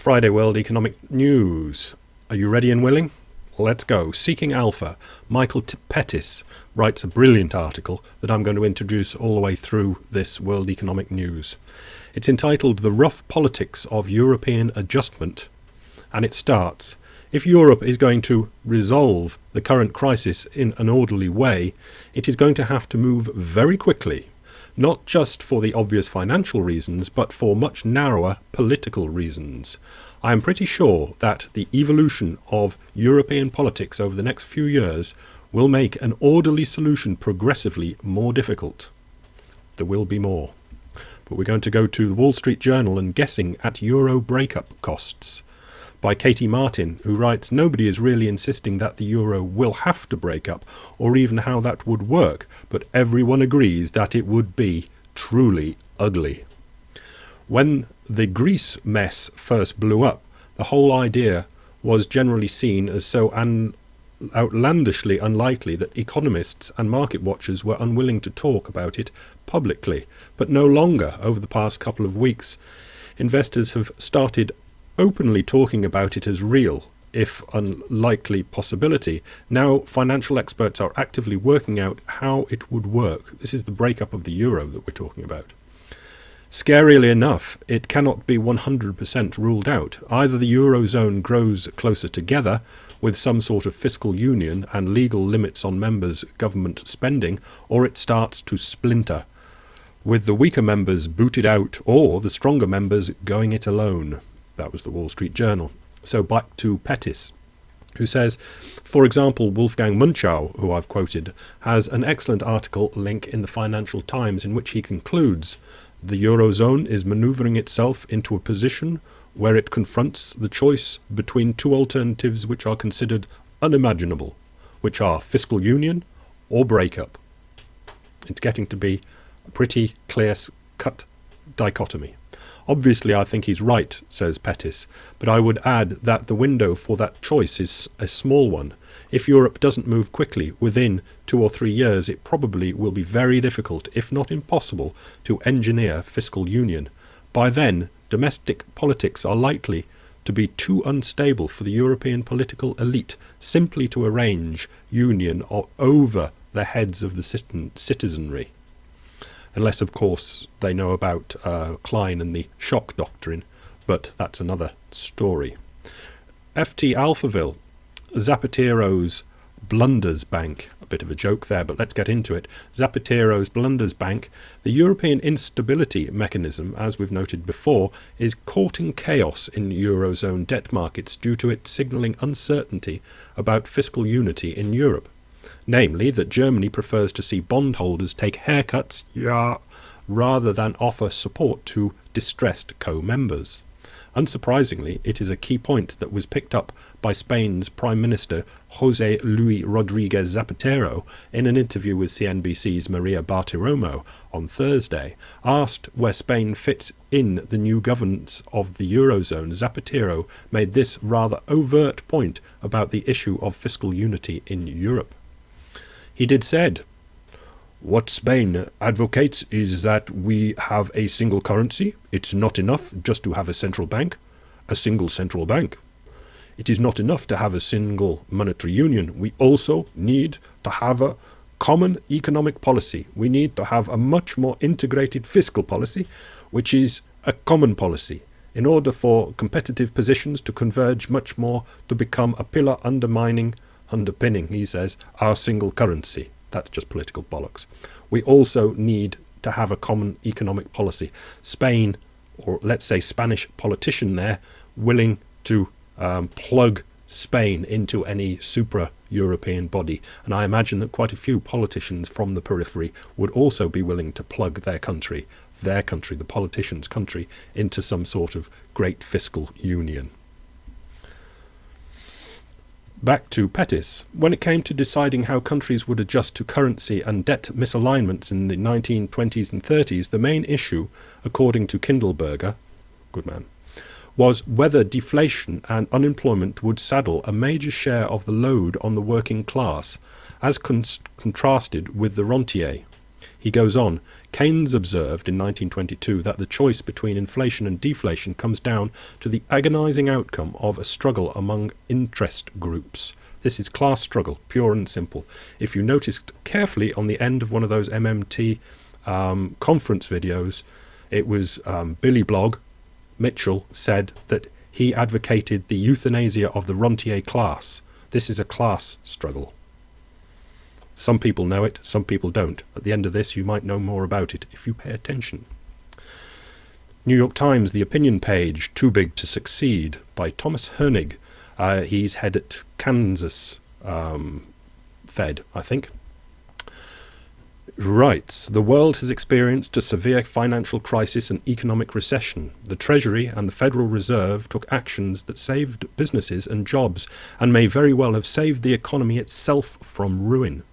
Friday World Economic News. Are you ready and willing? Let's go. Seeking Alpha. Michael Pettis writes a brilliant article that I'm going to introduce all the way through this World Economic News. It's entitled The Rough Politics of European Adjustment, and it starts: if Europe is going to resolve the current crisis in an orderly way, it is going to have to move very quickly, not just for the obvious financial reasons, but for much narrower political reasons. I am pretty sure that the evolution of European politics over the next few years will make an orderly solution progressively more difficult. There will be more. But we're going to go to the Wall Street Journal and guessing at Euro breakup costs by Katie Martin, who writes, nobody is really insisting that the euro will have to break up or even how that would work, but everyone agrees that it would be truly ugly. When the Greece mess first blew up, the whole idea was generally seen as so outlandishly unlikely that economists and market watchers were unwilling to talk about it publicly. But no longer, over the past couple of weeks, investors have started openly talking about it as real, if unlikely, possibility. Now financial experts are actively working out how it would work. This is the breakup of the euro that we're talking about. Scarily enough, it cannot be 100% ruled out. Either the Eurozone grows closer together with some sort of fiscal union and legal limits on members' government spending, or it starts to splinter, with the weaker members booted out or the stronger members going it alone. That was the Wall Street Journal. So back to Pettis, who says, for example, Wolfgang Munchau, who I've quoted, has an excellent article link in the Financial Times in which he concludes the Eurozone is manoeuvring itself into a position where it confronts the choice between two alternatives which are considered unimaginable, which are fiscal union or breakup. It's getting to be a pretty clear-cut dichotomy. Obviously, I think he's right, says Pettis, but I would add that the window for that choice is a small one. If Europe doesn't move quickly, within 2 or 3 years, it probably will be very difficult, if not impossible, to engineer fiscal union. By then, domestic politics are likely to be too unstable for the European political elite simply to arrange union over the heads of the citizenry. Unless, of course, they know about Klein and the shock doctrine, but that's another story. FT Alphaville, Zapatero's Blunders Bank. A bit of a joke there, but let's get into it. Zapatero's Blunders Bank, the European instability mechanism, as we've noted before, is courting chaos in Eurozone debt markets due to it signalling uncertainty about fiscal unity in Europe. Namely, that Germany prefers to see bondholders take haircuts rather than offer support to distressed co-members. Unsurprisingly, it is a key point that was picked up by Spain's Prime Minister José Luis Rodríguez Zapatero in an interview with CNBC's Maria Bartiromo on Thursday. Asked where Spain fits in the new governance of the Eurozone, Zapatero made this rather overt point about the issue of fiscal unity in Europe. He said, what Spain advocates is that we have a single currency. It's not enough just to have a central bank, a single central bank. It is not enough to have a single monetary union. We also need to have a common economic policy. We need to have a much more integrated fiscal policy, which is a common policy, in order for competitive positions to converge much more to become a pillar underpinning, he says, our single currency. That's just political bollocks. We also need to have a common economic policy. Spain, or let's say Spanish politician there, willing to plug Spain into any supra-European body. And I imagine that quite a few politicians from the periphery would also be willing to plug their country, the politicians' country, into some sort of great fiscal union. Back to Pettis. When it came to deciding how countries would adjust to currency and debt misalignments in the 1920s and 30s, the main issue, according to Kindleberger, good man, was whether deflation and unemployment would saddle a major share of the load on the working class, as contrasted with the rentier. He goes on, Keynes observed in 1922 that the choice between inflation and deflation comes down to the agonizing outcome of a struggle among interest groups. This is class struggle, pure and simple. If you noticed carefully on the end of one of those MMT conference videos, it was Billy Blogg Mitchell said that he advocated the euthanasia of the rentier class. This is a class struggle. Some people know it, some people don't. At the end of this, you might know more about it if you pay attention. New York Times, the opinion page, Too Big to Succeed, by Thomas Hoenig. He's head at Kansas Fed, I think. Writes, the world has experienced a severe financial crisis and economic recession. The Treasury and the Federal Reserve took actions that saved businesses and jobs and may very well have saved the economy itself from ruin.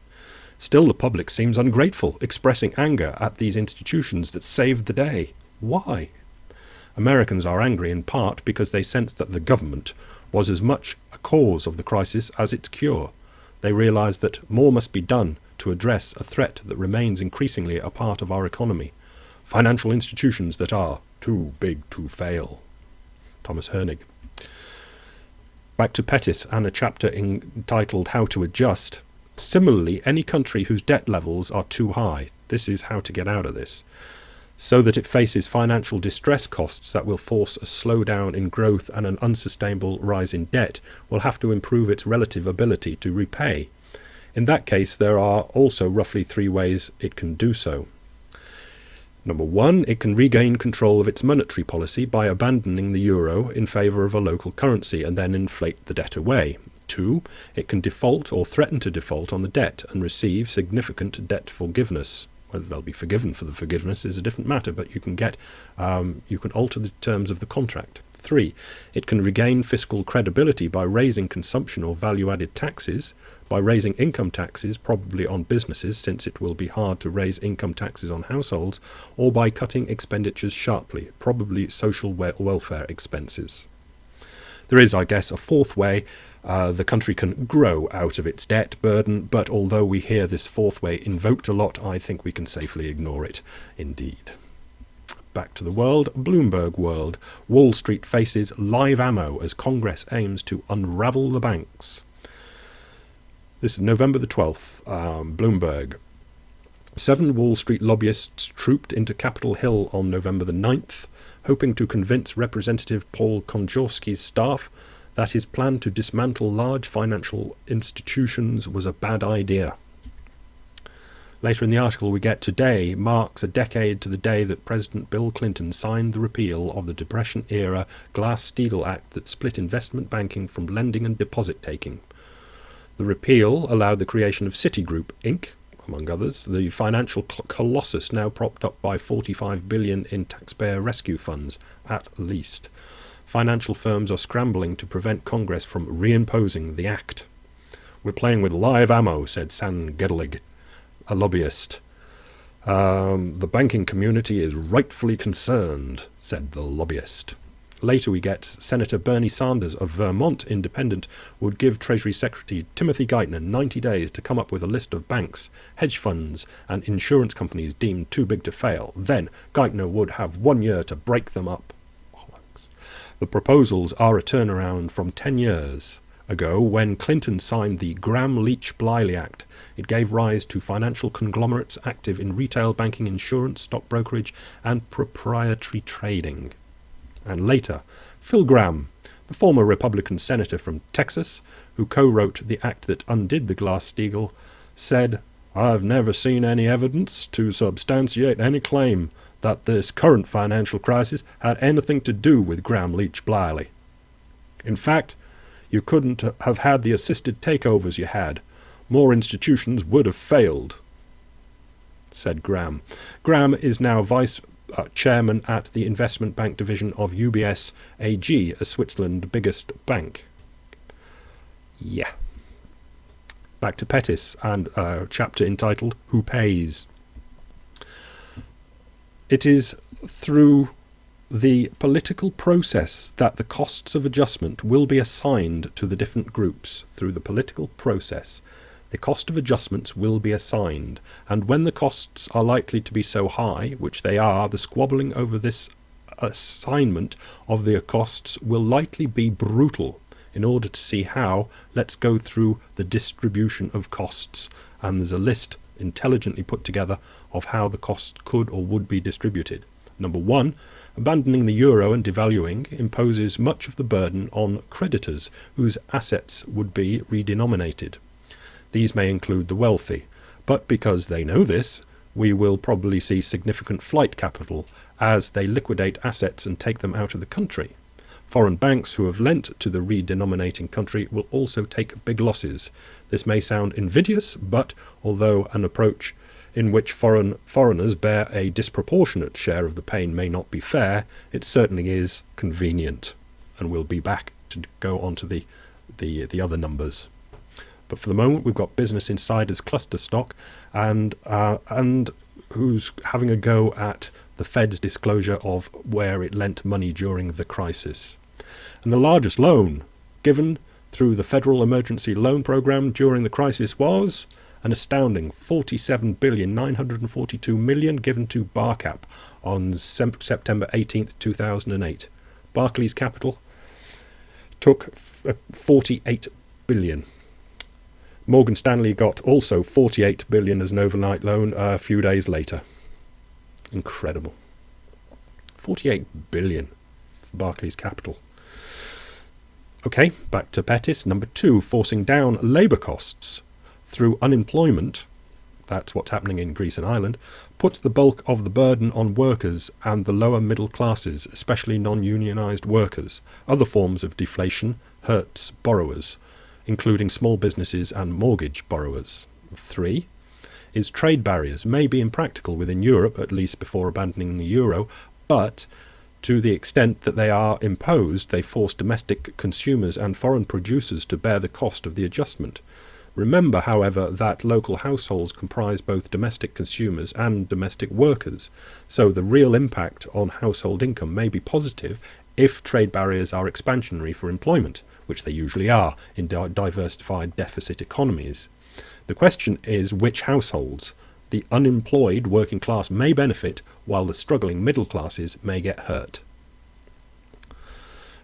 Still, the public seems ungrateful, expressing anger at these institutions that saved the day. Why? Americans are angry in part because they sense that the government was as much a cause of the crisis as its cure. They realize that more must be done to address a threat that remains increasingly a part of our economy. Financial institutions that are too big to fail. Thomas Hoenig. Back to Pettis and a chapter entitled How to Adjust. Similarly, any country whose debt levels are too high, this is how to get out of this, so that it faces financial distress costs that will force a slowdown in growth and an unsustainable rise in debt, will have to improve its relative ability to repay. In that case, there are also roughly 3 ways it can do so. Number 1, it can regain control of its monetary policy by abandoning the euro in favour of a local currency and then inflate the debt away. 2, it can default or threaten to default on the debt and receive significant debt forgiveness. Whether they'll be forgiven for the forgiveness is a different matter, but you can alter the terms of the contract. 3, it can regain fiscal credibility by raising consumption or value-added taxes, by raising income taxes, probably on businesses, since it will be hard to raise income taxes on households, or by cutting expenditures sharply, probably social welfare expenses. There is, I guess, a 4th way. The country can grow out of its debt burden, but although we hear this 4th way invoked a lot, I think we can safely ignore it indeed. Back to the world, Bloomberg world. Wall Street faces live ammo as Congress aims to unravel the banks. This is November the 12th, Bloomberg. 7 Wall Street lobbyists trooped into Capitol Hill on November the 9th, hoping to convince Representative Paul Konjorski's staff that his plan to dismantle large financial institutions was a bad idea. Later in the article we get, today marks a decade to the day that President Bill Clinton signed the repeal of the Depression-era Glass-Steagall Act that split investment banking from lending and deposit-taking. The repeal allowed the creation of Citigroup, Inc., among others, the financial colossus now propped up by $45 billion in taxpayer rescue funds, at least. Financial firms are scrambling to prevent Congress from reimposing the act. We're playing with live ammo, said San Gedelig, a lobbyist. The banking community is rightfully concerned, said the lobbyist. Later we get Senator Bernie Sanders of Vermont Independent would give Treasury Secretary Timothy Geithner 90 days to come up with a list of banks, hedge funds and insurance companies deemed too big to fail. Then Geithner would have 1 year to break them up. The proposals are a turnaround from 10 years ago when Clinton signed the Gramm-Leach-Bliley Act. It gave rise to financial conglomerates active in retail banking, insurance, stock brokerage and proprietary trading. And later, Phil Gramm, the former Republican senator from Texas, who co-wrote the act that undid the Glass-Steagall, said, "I've never seen any evidence to substantiate any claim that this current financial crisis had anything to do with Gramm-Leach-Bliley. In fact, you couldn't have had the assisted takeovers you had. More institutions would have failed," said Gramm. Gramm is now vice chairman at the investment bank division of UBS AG, Switzerland's biggest bank. Yeah. Back to Pettis and a chapter entitled Who Pays? It is through the political process that the costs of adjustment will be assigned to the different groups. Through the political process The cost of adjustments will be assigned, and when the costs are likely to be so high, which they are, the squabbling over this assignment of the costs will likely be brutal. In order to see how, let's go through the distribution of costs, and there's a list intelligently put together of how the costs could or would be distributed. Number 1, abandoning the euro and devaluing imposes much of the burden on creditors whose assets would be redenominated. These may include the wealthy, but because they know this, we will probably see significant flight capital as they liquidate assets and take them out of the country. Foreign banks who have lent to the redenominating country will also take big losses. This may sound invidious, but although an approach in which foreigners bear a disproportionate share of the pain may not be fair, it certainly is convenient. And we'll be back to go on to the other numbers. But for the moment, we've got Business Insider's cluster stock and who's having a go at the Fed's disclosure of where it lent money during the crisis. And the largest loan given through the Federal Emergency Loan Program during the crisis was an astounding $47.942 billion given to Barcap on September 18th, 2008. Barclays Capital took $48 billion. Morgan Stanley got also $48 billion as an overnight loan a few days later. Incredible. $48 billion for Barclays Capital. Okay, back to Pettis. Number 2, forcing down labour costs through unemployment, that's what's happening in Greece and Ireland, puts the bulk of the burden on workers and the lower middle classes, especially non-unionised workers. Other forms of deflation hurts borrowers, including small businesses and mortgage borrowers. 3 is trade barriers may be impractical within Europe, at least before abandoning the euro, but to the extent that they are imposed, they force domestic consumers and foreign producers to bear the cost of the adjustment. Remember, however, that local households comprise both domestic consumers and domestic workers, so the real impact on household income may be positive if trade barriers are expansionary for employment, which they usually are in diversified deficit economies. The question is which households. The unemployed working class may benefit, while the struggling middle classes may get hurt.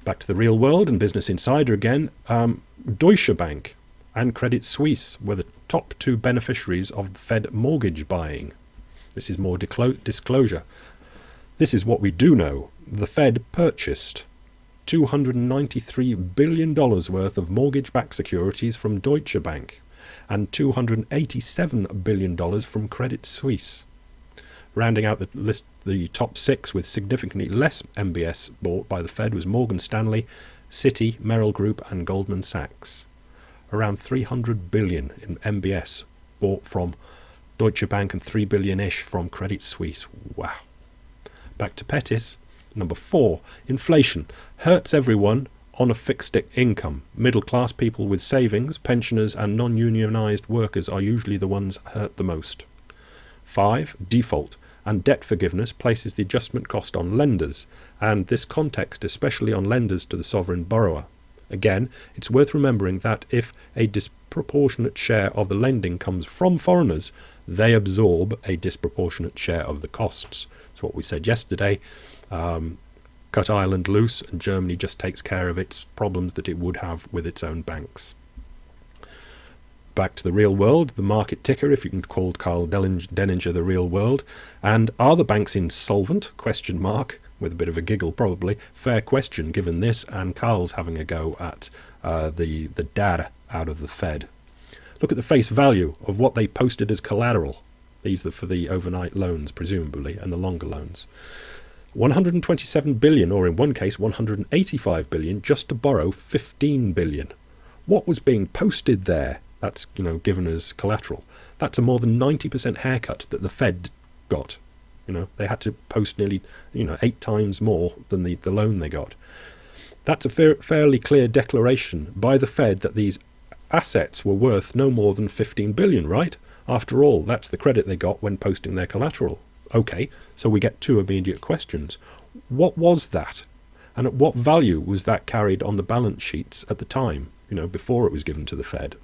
Back to the real world and Business Insider again. Deutsche Bank and Credit Suisse were the top 2 beneficiaries of the Fed mortgage buying. This is more disclosure. This is what we do know. The Fed purchased $293 billion worth of mortgage-backed securities from Deutsche Bank and $287 billion from Credit Suisse. Rounding out the list, the top 6 with significantly less MBS bought by the Fed was Morgan Stanley, Citi, Merrill Group and Goldman Sachs. Around $300 billion in MBS bought from Deutsche Bank and $3 billion-ish from Credit Suisse. Wow. Back to Pettis. Number 4, inflation hurts everyone on a fixed income. Middle-class people with savings, pensioners and non-unionised workers are usually the ones hurt the most. 5, default and debt forgiveness places the adjustment cost on lenders, and this context especially on lenders to the sovereign borrower. Again, it's worth remembering that if a disproportionate share of the lending comes from foreigners, they absorb a disproportionate share of the costs. That's what we said yesterday. Cut Ireland loose and Germany just takes care of its problems that it would have with its own banks. Back to the real world, the market ticker, if you can call Carl Denninger the real world. And are the banks insolvent? Question mark, with a bit of a giggle probably. Fair question given this, and Carl's having a go at the data out of the Fed. Look at the face value of what they posted as collateral. These are for the overnight loans, presumably, and the longer loans. 127 billion, or in one case 185 billion, just to borrow 15 billion. What was being posted there? That's, given as collateral. That's a more than 90% haircut that the Fed got. They had to post nearly, 8 times more than the loan they got. That's a fairly clear declaration by the Fed that these assets were worth no more than 15 billion, right? After all, that's the credit they got when posting their collateral. Okay, so we get 2 immediate questions. What was that? And at what value was that carried on the balance sheets at the time, before it was given to the Fed?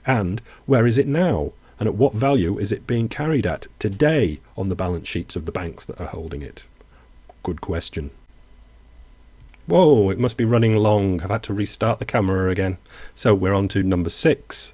And where is it now? And at what value is it being carried at today on the balance sheets of the banks that are holding it? Good question. Whoa, it must be running long. I've had to restart the camera again. So we're on to number 6,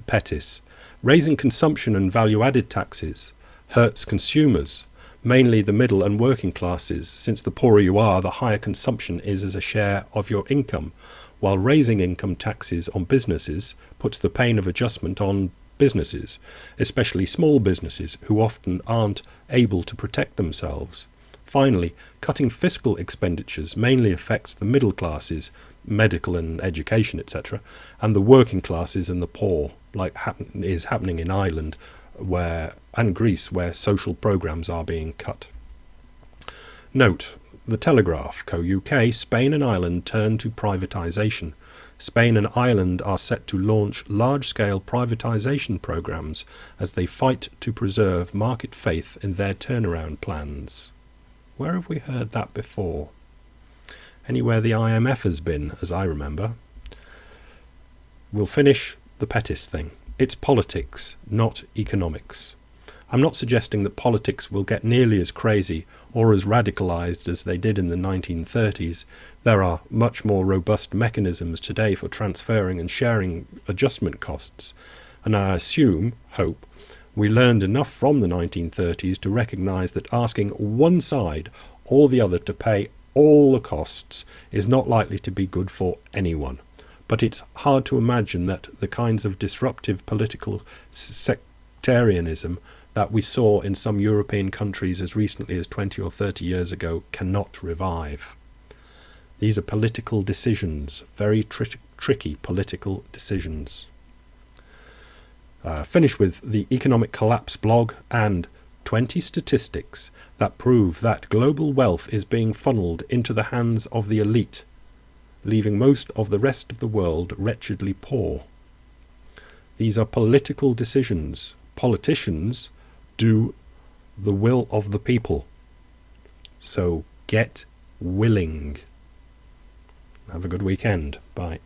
Pettis. Raising consumption and value-added taxes hurts consumers, mainly the middle and working classes, since the poorer you are, the higher consumption is as a share of your income, while raising income taxes on businesses puts the pain of adjustment on businesses, especially small businesses who often aren't able to protect themselves. Finally, cutting fiscal expenditures mainly affects the middle classes, medical and education, etc., and the working classes and the poor, like is happening in Ireland and Greece, where social programmes are being cut. Note: The Telegraph, Co-UK, Spain and Ireland turn to privatisation. Spain and Ireland are set to launch large-scale privatisation programmes as they fight to preserve market faith in their turnaround plans. Where have we heard that before? Anywhere the IMF has been, as I remember. We'll finish the Pettis thing. It's politics, not economics. I'm not suggesting that politics will get nearly as crazy or as radicalized as they did in the 1930s. There are much more robust mechanisms today for transferring and sharing adjustment costs, and I hope, we learned enough from the 1930s to recognize that asking one side or the other to pay all the costs is not likely to be good for anyone. But it's hard to imagine that the kinds of disruptive political sectarianism that we saw in some European countries as recently as 20 or 30 years ago cannot revive. These are political decisions, very tricky political decisions. Finish with the Economic Collapse blog and 20 statistics that prove that global wealth is being funneled into the hands of the elite, leaving most of the rest of the world wretchedly poor. These are political decisions. Politicians do the will of the people. So get willing. Have a good weekend. Bye.